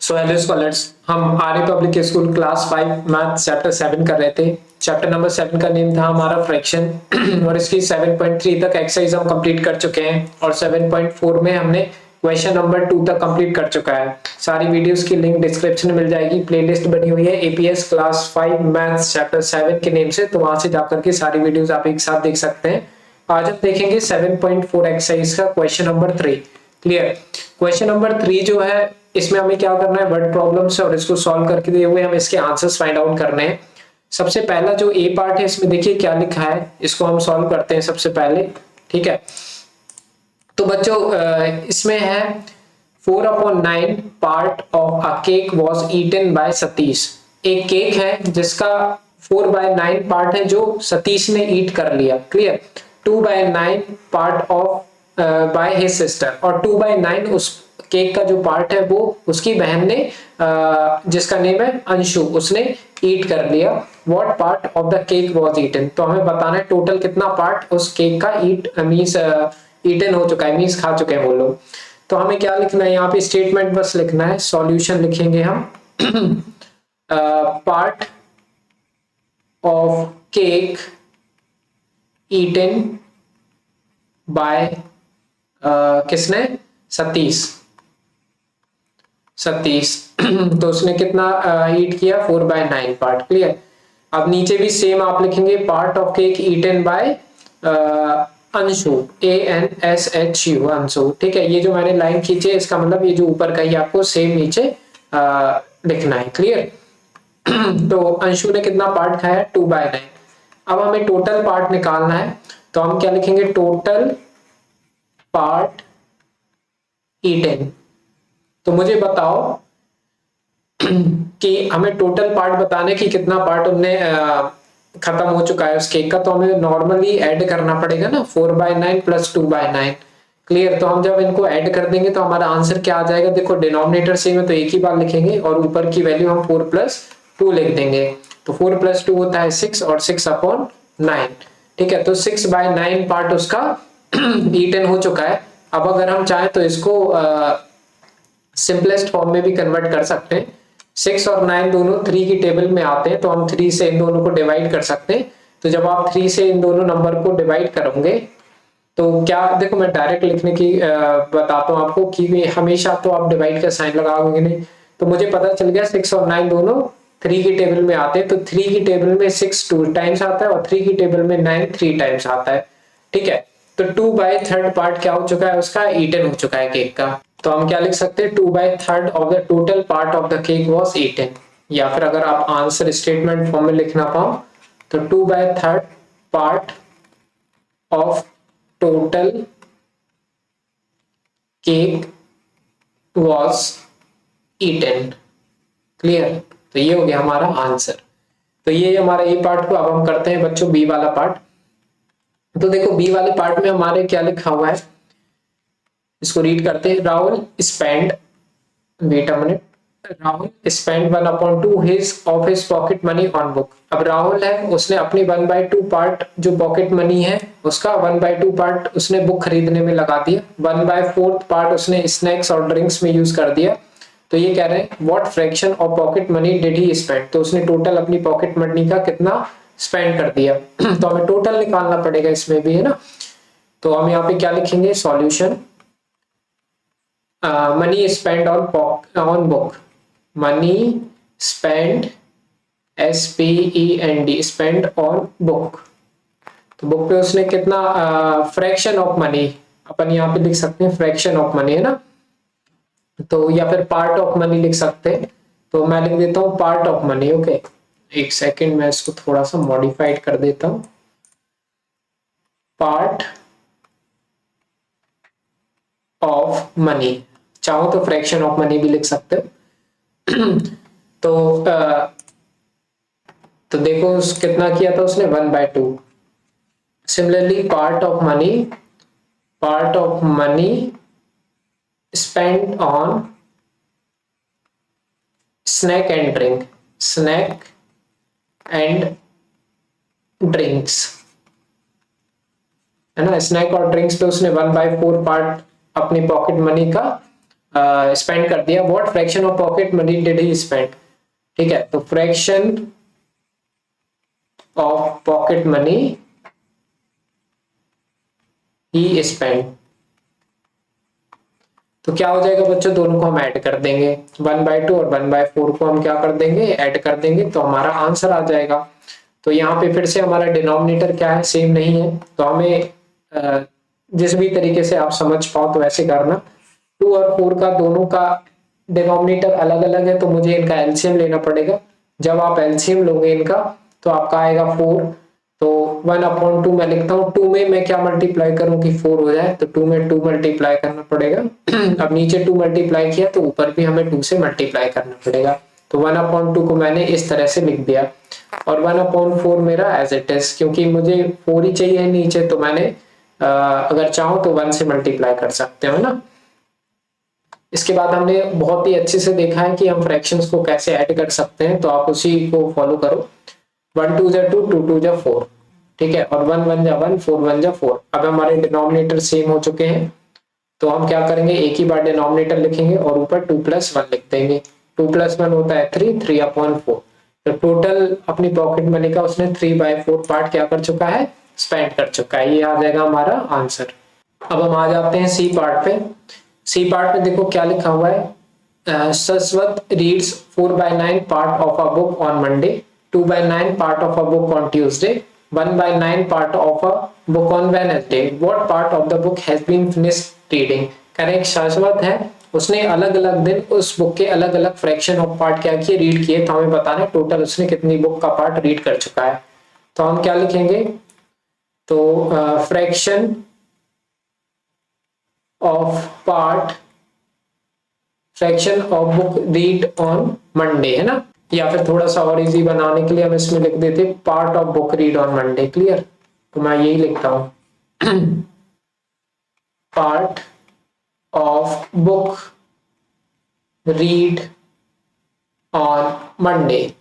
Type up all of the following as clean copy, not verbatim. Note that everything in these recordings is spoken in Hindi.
सो हेलो स्कॉलर्स, हम Arya public school class 5 math chapter 7 कर रहे थे। चैप्टर नंबर 7 का नेम था हमारा फ्रैक्शन और इसकी 7.3 तक एक्सरसाइज हम कंप्लीट कर चुके हैं और 7.4 में हमने क्वेश्चन नंबर 2 तक कंप्लीट कर चुका है। सारी वीडियोस की लिंक डिस्क्रिप्शन में मिल जाएगी। प्लेलिस्ट बनी हुई है एपीएस क्लास 5 मैथ्स चैप्टर 7 के नेम से, तो वहां से जाकर के सारी वीडियोस आप एक साथ देख सकते हैं। आज हम देखेंगे 7.4 एक्सरसाइज का question number 3। Clear. Question number 3 जो है, इसमें हमें क्या करना है, वर्ड प्रॉब्लम से और इसको सॉल्व करके दिए हुए हम इसके आंसर्स फाइंड आउट करने हैं। सबसे पहला जो ए पार्ट है, इसमें देखिए क्या लिखा है, इसको हम सॉल्व करते हैं सबसे पहले। ठीक है, तो बच्चों इसमें है 4/9 part of a cake was eaten by Satish. एक केक है जिसका 4/9 पार्ट है जो सतीश ने ईट कर लिया। Clear. 2/9 part of by his sister, और 2/9 उस केक का जो पार्ट है वो उसकी बहन ने जिसका नेम है अंशु, उसने ईट कर लिया। What part of the cake was eaten, तो हमें बताना है टोटल कितना पार्ट उस केक का मीन्स ईटन हो चुका है, मीन्स खा चुके हैं वो लोग। तो हमें क्या लिखना है, यहाँ पे स्टेटमेंट बस लिखना है, सॉल्यूशन लिखेंगे हम। Part of cake eaten by किसने, सतीश। तो उसने कितना ईट किया, 4/9 पार्ट। क्लियर। अब नीचे भी सेम आप लिखेंगे, part of cake eaten by Anshu, ANSHU, Anshu. ठीक है, ये जो मैंने लाइन खींची है इसका मतलब ये जो ऊपर का ही आपको सेम नीचे लिखना है। क्लियर। तो अंशु ने कितना पार्ट खाया, 2/9। अब हमें टोटल पार्ट निकालना है, तो हम क्या लिखेंगे, टोटल पार्ट ईटन। तो मुझे बताओ कि हमें टोटल पार्ट बताने की कितना पार्ट उनने खत्म हो चुका है उस केक का, तो हमें नॉर्मली ऐड करना पड़ेगा ना, 4/9 प्लस 2/9। क्लियर। तो हम जब इनको ऐड कर देंगे तो हमारा आंसर क्या आ जाएगा, देखो डिनोमिनेटर सेम है तो एक ही बार लिखेंगे और ऊपर की वैल्यू हम 4+2 लिख देंगे। तो 4+2 होता है 6 और 6/9। ठीक है, तो 6/9 पार्ट उसका ईटन हो चुका है। अब अगर हम चाहें तो इसको सिंपलेस्ट फॉर्म में भी कन्वर्ट कर सकते हैं। 6 और 9 दोनों 3 की टेबल में आते हैं, तो हम 3 से इन दोनों को डिवाइड कर सकते हैं। तो जब आप 3 से इन दोनों नंबर को डिवाइड करोगे तो क्या, देखो मैं डायरेक्ट लिखने की बताता हूँ आपको कि हमेशा तो आप डिवाइड का साइन लगाओगे नहीं। तो मुझे पता चल गया 6 और 9 दोनों 3 की टेबल में आते हैं, तो 3 की टेबल में 6 2 टाइम्स आता है और 3 की टेबल में 9 3 टाइम्स आता है। ठीक है, तो 2/3 पार्ट क्या हो चुका है, उसका ईटन हो चुका है केक का। तो हम क्या लिख सकते हैं, 2/3 of the total part of the cake was eaten. या फिर अगर आप आंसर स्टेटमेंट फॉर्म में लिखना पाओ तो 2/3 part of total cake was eaten. Clear. तो ये हो गया हमारा आंसर। तो ये हमारा ए पार्ट को। अब हम करते हैं बच्चों बी वाला पार्ट। तो देखो बी वाले पार्ट में हमारे क्या लिखा हुआ है, इसको रीड करते हैं। Rahul spend, wait a minute, Rahul spend 1/2 his of his pocket money on book. अब राहुल है, उसने अपनी 1/2 पार्ट जो पॉकेट मनी है उसका 1/2 पार्ट उसने बुक खरीदने में लगा दिया। 1/4 पार्ट उसने स्नैक्स और ड्रिंक्स में यूज कर दिया। तो ये कह रहे हैं what fraction of pocket money did he spend, तो उसने टोटल अपनी पॉकेट मनी का कितना स्पेंड कर दिया। तो हमें टोटल निकालना पड़ेगा इसमें भी, है ना। तो हम यहाँ पे क्या लिखेंगे, solution money spend on book, money spend SPEND spend on book. तो बुक पे उसने कितना, फ्रैक्शन ऑफ मनी अपन यहाँ पे लिख सकते हैं, फ्रैक्शन ऑफ मनी, है ना। तो या फिर पार्ट ऑफ मनी लिख सकते हैं। तो मैं लिख देता हूँ पार्ट ऑफ मनी। ओके, एक सेकेंड, मैं इसको थोड़ा सा मॉडिफाइड कर देता हूँ। पार्ट ऑफ मनी, चाहो तो फ्रैक्शन ऑफ मनी भी लिख सकते हो। तो देखो कितना किया था उसने, 1/2। Similarly part of money spend on snack and drinks, है ना। स्नैक और ड्रिंक्स पे उसने 1/4 पार्ट अपनी पॉकेट मनी का स्पेंड कर दिया। What fraction of pocket money did he spend, ठीक है, तो fraction of pocket money he spend, तो क्या हो जाएगा बच्चों, दोनों को हम ऐड कर देंगे, 1/2 और 1/4 को हम क्या कर देंगे, ऐड कर देंगे, तो हमारा आंसर आ जाएगा। तो यहाँ पे फिर से हमारा डिनोमिनेटर क्या है, सेम नहीं है, तो हमें जिस भी तरीके से आप समझ पाओ तो वैसे करना। 2 और 4 का दोनों का डिनोमिनेटर अलग अलग है, तो मुझे इनका एलसीएम लेना पड़ेगा। जब आप एलसीएम लोगे इनका तो आपका आएगा 4, तो 1/2 मैं लिखता हूँ। 2 में मैं क्या मल्टीप्लाई करूं कि 4 हो जाए, तो 2 में 2 मल्टीप्लाई करना पड़ेगा। अब नीचे 2 मल्टीप्लाई किया तो ऊपर भी हमें 2 से मल्टीप्लाई करना पड़ेगा, तो 1/2 को मैंने इस तरह से लिख दिया, और 1/4 मेरा एज इट इज, क्योंकि मुझे 4 ही चाहिए नीचे, तो मैंने अगर चाहूं तो 1 से मल्टीप्लाई कर सकते हो ना। इसके बाद हमने बहुत ही अच्छे से देखा है कि हम फ्रैक्शंस को कैसे ऐड कर सकते हैं, तो आप उसी को फॉलो करो। 1 2 जा 2, 2 2 जा 4, ठीक है, और 1 1 जा 1, 4 1 जा 4। अब हमारे डिनोमिनेटर सेम हो चुके हैं, तो हम क्या करेंगे, एक ही बार डिनोमिनेटर लिखेंगे और ऊपर 2 + 1 लिख देंगे। 2 + 1 होता है 3, 3/4, तो टोटल अपनी पॉकेट मनी का उसने 3/4 पार्ट क्या कर चुका है, स्पेंड कर चुका है। ये आ जाएगा हमारा आंसर। अब हम आ जाते हैं सी पार्ट पे। सी पार्ट में देखो क्या लिखा हुआ है, Saswat reads 4/9 part of a book on Monday, 2/9 part of a book on Tuesday, 1/9 part of a book on Wednesday. What part of the book has been finished reading. Correct, Shashwat है, उसने अलग अलग दिन उस बुक के अलग अलग फ्रैक्शन ऑफ पार्ट क्या किए, रीड किए, तो हमें बताना है टोटल उसने कितनी बुक का पार्ट रीड कर चुका है। तो हम क्या लिखेंगे, तो fraction of part, fraction of book read on Monday, है ना, या फिर थोड़ा सा और इजी बनाने के लिए हम इसमें लिख देते part of book read on Monday. Clear, तो मैं यही लिखता हूं, part of book read on Monday,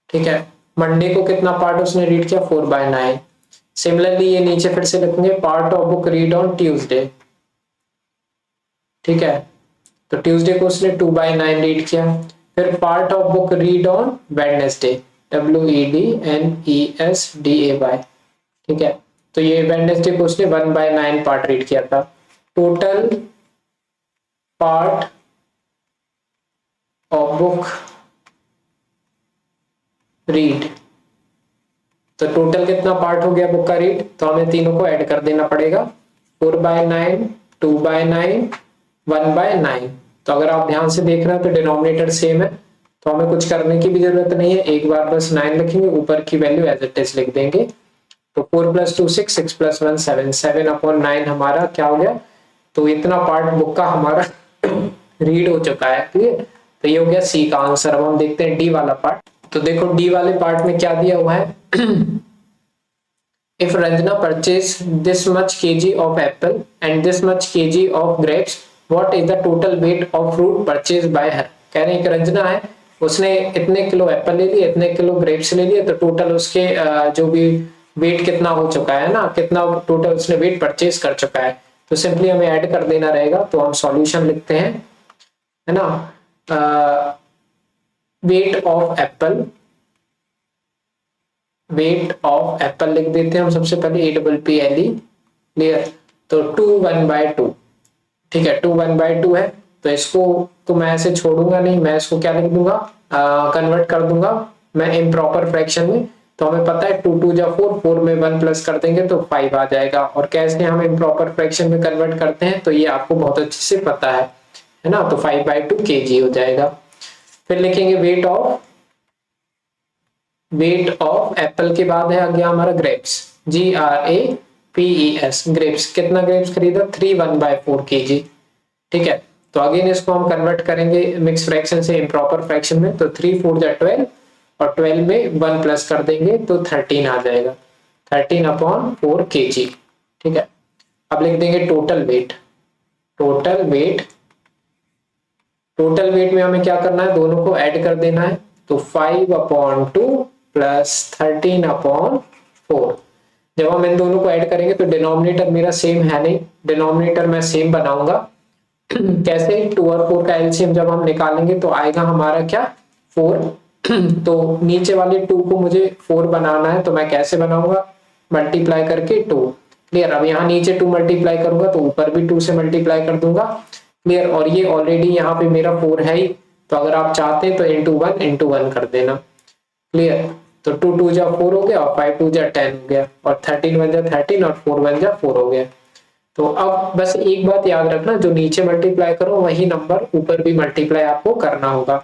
ठीक है, मंडे को कितना पार्ट उसने रीड किया, 4/9। सिमिलरली ये नीचे फिर से लिखेंगे part of book read on Tuesday, ठीक है, तो ट्यूसडे को उसने 2/9 रीड किया। फिर part of book read on Wednesday, WEDNESDAY, ठीक है, तो ये वेडनेसडे को उसने 1/9 पार्ट रीड किया था। Total part of book read, तो टोटल कितना पार्ट हो गया बुक का रीड, तो हमें तीनों को ऐड कर देना पड़ेगा, 4/9, 2/9, 1/9। तो अगर आप ध्यान से देख रहे हो तो डिनोमिनेटर सेम है, तो हमें कुछ करने की भी जरूरत नहीं है, एक बार बस 9 लिखेंगे, ऊपर की वैल्यू एज इट इज लिख देंगे। तो 4 + 2 6, 6 + 1 7, 7/9 हमारा क्या हो गया, तो इतना पार्ट बुक का हमारा रीड हो चुका है। क्लियर, तो ये हो गया सी का आंसर। अब हम देखते हैं डी वाला पार्ट। तो देखो डी वाले पार्ट में क्या दिया हुआ है, if Ranjana purchase this much kg of apple and this much kg of grapes, what is the total weight of fruit purchased by her। कह रहे हैं कि रंजना है, उसने इतने किलो एप्पल ले लिए, इतने किलो ग्रेप्स ले लिए, तो टोटल उसके जो भी वेट कितना हो चुका है ना, कितना टोटल उसने वेट परचेज कर चुका है, तो सिंपली हमें ऐड कर देना रहेगा। तो हम सॉल्यूशन लिखते हैं, है ना, weight of Apple, weight of Apple लिख देते हैं हम सबसे पहले, APPLE। क्लियर, तो 2 1/2, ठीक है, 2 1/2 है, तो इसको तो मैं ऐसे छोड़ूंगा नहीं, मैं इसको क्या लिख दूंगा, कन्वर्ट कर दूंगा मैं इम्प्रॉपर फ्रैक्शन में। तो हमें पता है 2 2 जा 4, 4 में 1 प्लस कर देंगे तो 5 आ जाएगा। और कैसे हम इम्प्रॉपर फ्रैक्शन में कन्वर्ट करते हैं, तो ये आपको बहुत अच्छे से पता है ना, तो 5/2 kg हो जाएगा। फिर लिखेंगे वेट ऑफ एप्पल के बाद है आ गया हमारा ग्रेप्स, GRAPES, ग्रेप्स, कितना ग्रेप्स खरीदा, 3 1/4 kg, ठीक है। तो अगेन इसको हम कन्वर्ट करेंगे मिक्स फ्रैक्शन से इम्प्रॉपर फ्रैक्शन में, तो 3 4 जा 12, और 12 में 1 प्लस कर देंगे तो 13 आ जाएगा, 13/4 kg, ठीक है। अब लिख देंगे टोटल वेट, टोटल वेट में हमें क्या करना है, दोनों को ऐड कर देना है, तो 5/2 प्लस 13/4। जब हम इन दोनों को ऐड करेंगे तो डिनोमिनेटर मेरा सेम है नहीं, डिनोमिनेटर मैं सेम बनाऊंगा कैसे, 2 और 4 का एलसीएम जब हम निकालेंगे तो आएगा हमारा क्या, 4। तो नीचे वाले 2 को मुझे 4 बनाना है, तो मैं कैसे बनाऊंगा, मल्टीप्लाई करके 2। क्लियर। अब यहाँ नीचे 2 मल्टीप्लाई करूंगा तो ऊपर भी 2 से मल्टीप्लाई कर दूंगा। क्लियर। और ये ऑलरेडी यहाँ पे मेरा 4 है ही, तो अगर आप चाहते हैं तो इंटू वन कर देना। क्लियर। तो 2 2 जा 4 हो गया, और 5 2 जा 10 हो गया, और 13 1 जा 13, और 4 1 जा 4 हो गया। तो अब बस एक बात याद रखना, जो नीचे मल्टीप्लाई करो वही नंबर ऊपर भी मल्टीप्लाई आपको करना होगा।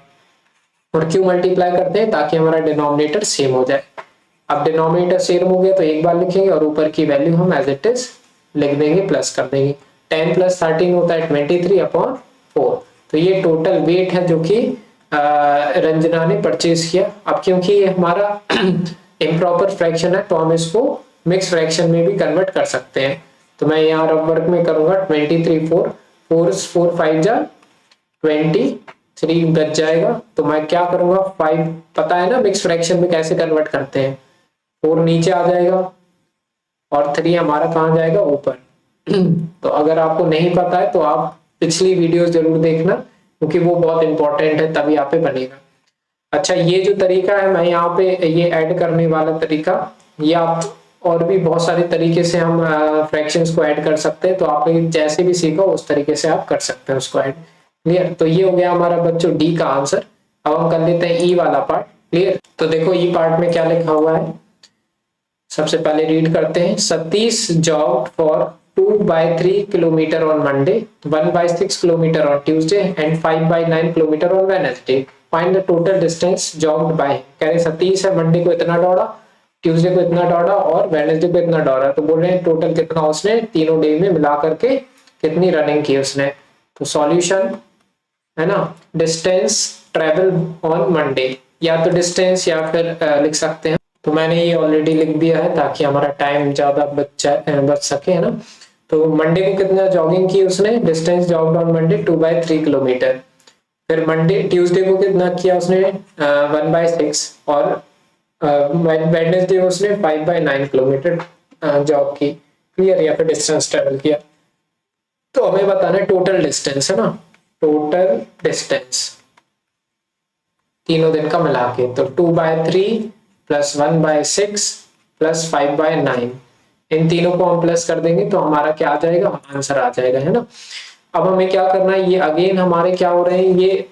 और क्यों मल्टीप्लाई करते हैं, ताकि हमारा डिनोमिनेटर सेम हो जाए। अब डिनोमिनेटर सेम हो गया तो एक बार लिखेंगे, और ऊपर की वैल्यू हम एज इट इज लिख देंगे, प्लस कर देंगे। 10 + 13 होता है 23/4। तो ये टोटल वेट है जो कि रंजना ने परचेज किया। अब क्योंकि ये हमारा इम्प्रॉपर फ्रैक्शन है, तो हम इसको मिक्स फ्रैक्शन में भी कन्वर्ट कर सकते हैं। तो मैं यहाँ रफ वर्क में करूंगा, 23/4, 4 5 जा 23 बच जाएगा। तो मैं क्या करूंगा, 5 पता है ना मिक्स फ्रैक्शन में कैसे कन्वर्ट करते हैं, 4 नीचे आ जाएगा और 3 हमारा कहाँ जाएगा, ऊपर। तो अगर आपको नहीं पता है तो आप पिछली वीडियोस जरूर देखना, क्योंकि वो बहुत इंपॉर्टेंट है, तभी यहाँ पे बनेगा। अच्छा, ये जो तरीका है मैं यहाँ पे ये ऐड करने वाला तरीका, ये आप और भी बहुत सारे तरीके से हम फ्रैक्शंस को ऐड कर सकते हैं। तो आपने जैसे भी सीखा उस तरीके से आप कर सकते हैं उसको ऐड। क्लियर। तो ये हो गया हमारा बच्चों डी का आंसर। अब हम कर लेते हैं ई वाला पार्ट। क्लियर। तो देखो ई पार्ट में क्या लिखा हुआ है, सबसे पहले रीड करते हैं। Satish jogged for 2/3 kilometre on Monday, 1/6 kilometre on Tuesday and 5/9 kilometre on Wednesday. Find the total distance jogged by. कह रहे सतीश है मंडे को इतना दौड़ा, ट्यूसडे को इतना दौड़ा और वेडनेसडे को इतना दौड़ा। तो बोल रहे हैं टोटल कितना उसने तीनों डे में मिला करके कितनी रनिंग की उसने। तो सॉल्यूशन है ना, डिस्टेंस ट्रेवल ऑन मंडे, या तो डिस्टेंस या फिर लिख सकते हैं। तो मैंने ये ऑलरेडी लिख दिया है ताकि हमारा टाइम ज्यादा बच सके, है ना। तो मंडे को कितना जॉगिंग की उसने, डिस्टेंस जॉग्ड ऑन मंडे 2/3 किलोमीटर। फिर मंडे ट्यूसडे को कितना किया उसने, 1/6, और वेडनेसडे को उसने 5/9 किलोमीटर जॉग की। क्लियर। या फिर डिस्टेंस ट्रेवल किया। तो हमें बताना है टोटल डिस्टेंस, है ना, टोटल डिस्टेंस तीनों दिन का मिला के। तो 2/3 + 1/6 + 5/9, इन तीनों को हम प्लस कर देंगे तो हमारा क्या आ जाएगा, आंसर आ जाएगा, है ना। अब हमें क्या करना है, ये अगेन हमारे क्या हो रहे हैं, ये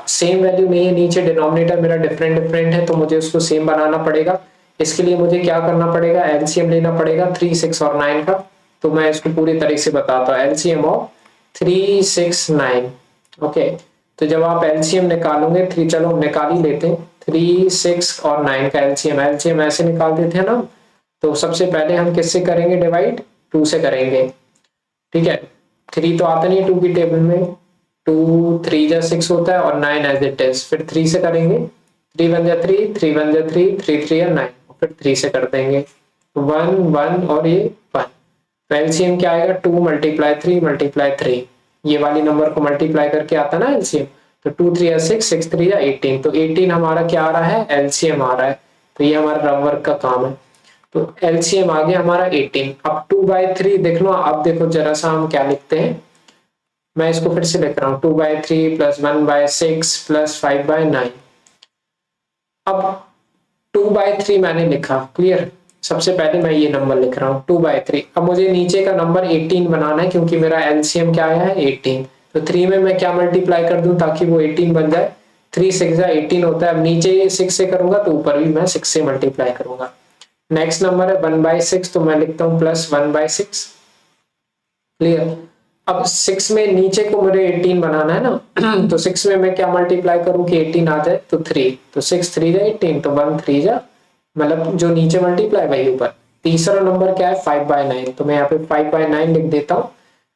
सेम वैल्यू नहीं है, नीचे डिनोमिनेटर मेरा डिफरेंट है, तो मुझे उसको सेम बनाना पड़ेगा। इसके लिए मुझे क्या करना पड़ेगा, एलसीएम लेना पड़ेगा 3 6 और 9 का। तो मैं इसको पूरी तरीके से बताता हूँ। LCM of 3 6 9। ओके। तो जब आप एलसीएम निकालोगे, चलो निकाल ही लेते हैं, 3 6 और 9 का एलसीएम ऐसे निकाल देते हैं ना। तो सबसे पहले हम किससे करेंगे डिवाइड, 2 से करेंगे। ठीक है। 3 तो आता नहीं है 2 की टेबल में, 2 3 जा 6 होता है, और 9 एज इट इज। फिर 3 से करेंगे, 3 1 जा 3, 3 1 जा 3, 3 3 या 9, फिर 3 से कर देंगे 1 1 और ये 1। तो एलसीएम क्या आएगा, 2 × 3 × 3, ये वाली नंबर को मल्टीप्लाई करके आता ना एलसीएम। तो 2 3 या 6, 6 3 या 18। तो 18 हमारा क्या आ रहा है, एलसीएम आ रहा है। तो ये हमारा रफ वर्क का काम है। तो एलसीएम आ गया हमारा 18। अब 2/3 देख लो। अब देखो जरा सा हम क्या लिखते हैं, मैं इसको फिर से लिख रहा हूँ, 2/3 + 1/6 + 5/9। अब 2/3 मैंने लिखा। क्लियर। सबसे पहले मैं ये नंबर लिख रहा हूँ 2/3। अब मुझे नीचे का नंबर 18 बनाना है, क्योंकि मेरा एलसीएम क्या आया है 18। तो 3 में मैं क्या मल्टीप्लाई कर दूं ताकि वो 18 बन जाए, 3 6 जा 18 होता है। अब नीचे 6 से करूंगा तो ऊपर भी मैं 6 से मल्टीप्लाई करूंगा। नेक्स्ट नंबर है 1/6, तो मैं लिखता हूँ +1/6। क्लियर। अब 6 में नीचे को मुझे 18 बनाना है ना। तो 6 में मैं क्या मल्टीप्लाई करूं कि 18 आ जाए, तो 3, तो 6 3 जा 18, तो 1 3 जा, मतलब जो नीचे मल्टीप्लाई वही ऊपर। तीसरा नंबर क्या है 5/9, तो मैं यहाँ पे 5/9 लिख देता हूँ।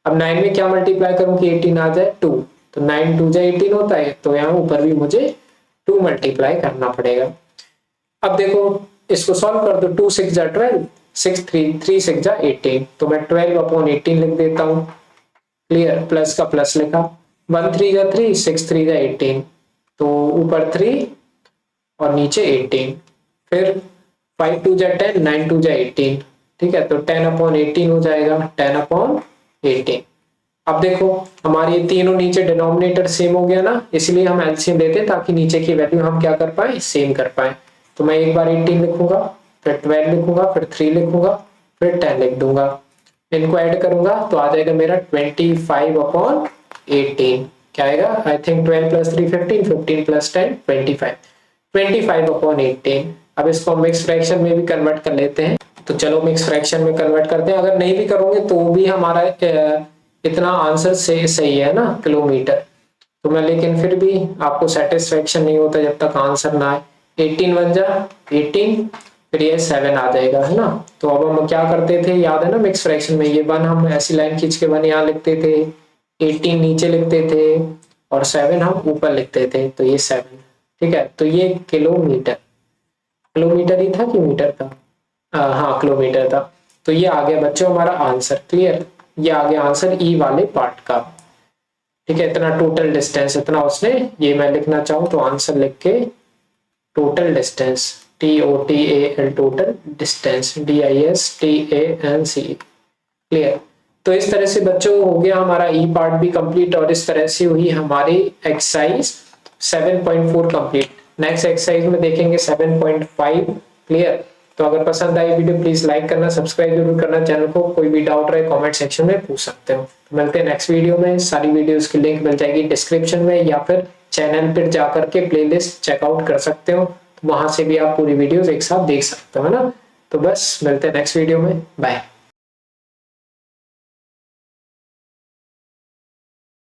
अब 9 में क्या मल्टीप्लाई करूं कि 18 आ जाए, 2, तो 9 2 जा 18 होता है। तो यहाँ ऊपर भी मुझे 2 मल्टीप्लाई करना पड़ेगा। अब देखो इसको सॉल्व कर दो, 2 6 जा 12, 6 3 6 जा 18, तो मैं 12/18 लिख देता हूँ। क्लियर। प्लस का प्लस लिखा, 1 3 जा 3, 6 3 जा 18, तो ऊपर 3 और नीचे 18। फिर 5 2 जा 10, 9 2 जा 18। ठीक है। तो 10/18 हो जाएगा, 10/18। अब देखो हमारी तीनों नीचे डिनोमिनेटर सेम हो गया ना, इसलिए हम एलसीएम लेते हैं ताकि नीचे की वैल्यू हम क्या कर पाए, सेम कर पाए। तो मैं एक बार 18 लिखूंगा, फिर 12 लिखूंगा, फिर 3 लिखूंगा, फिर 10 लिख दूंगा, इनको ऐड करूंगा तो आ जाएगा मेरा 25/18। क्या आएगा, आई थिंक 12 + 3 15, 15 + 10 25, 25/18। अब इसको मिक्स फ्रैक्शन में भी कन्वर्ट कर लेते हैं, तो चलो मिक्स फ्रैक्शन में कन्वर्ट करते हैं। अगर नहीं भी करोगे तो भी हमारा इतना आंसर से सही है ना, किलोमीटर। तो मैं लेकिन फिर भी आपको सेटिस्फेक्शन नहीं होता जब तक आंसर ना आए। 18 बन जा 18, फिर ये 7 आ जाएगा, है ना। तो अब हम क्या करते थे, याद है ना, मिक्स फ्रैक्शन में ये 1 हम ऐसी लाइन खींच के 1 यहाँ लिखते थे, 18 नीचे लिखते थे और 7 हम ऊपर लिखते थे, तो ये 7। ठीक है, तो ये किलोमीटर, किलोमीटर ही था कि मीटर था, हाँ किलोमीटर था। तो ये आ गया बच्चों हमारा आंसर। क्लियर, ये आ गया आंसर ई वाले पार्ट का। ठीक है, इतना टोटल डिस्टेंस इतना उसने, ये मैं लिखना चाहूँ तो आंसर लिख के total distance, TOTAL total distance, DISTANCE। Clear. तो इस तरह से बच्चों हो गया हमारा ई पार्ट भी कंप्लीट, और इस तरह से हुई हमारी एक्सरसाइज 7.4 कंप्लीट। नेक्स्ट एक्सरसाइज में देखेंगे 7.5। क्लियर। तो अगर पसंद आई वीडियो प्लीज लाइक करना, सब्सक्राइब जरूर करना चैनल को। कोई भी डाउट रहे कमेंट सेक्शन में पूछ सकते हो। तो मिलते हैं नेक्स्ट वीडियो में। सारी वीडियोस की लिंक मिल जाएगी डिस्क्रिप्शन में, या फिर चैनल पर जाकर के प्लेलिस्ट चेकआउट कर सकते हो, वहां से भी आप पूरी वीडियोस एक साथ देख सकते हो, है ना। तो बस मिलते हैं नेक्स्ट वीडियो में, बाय।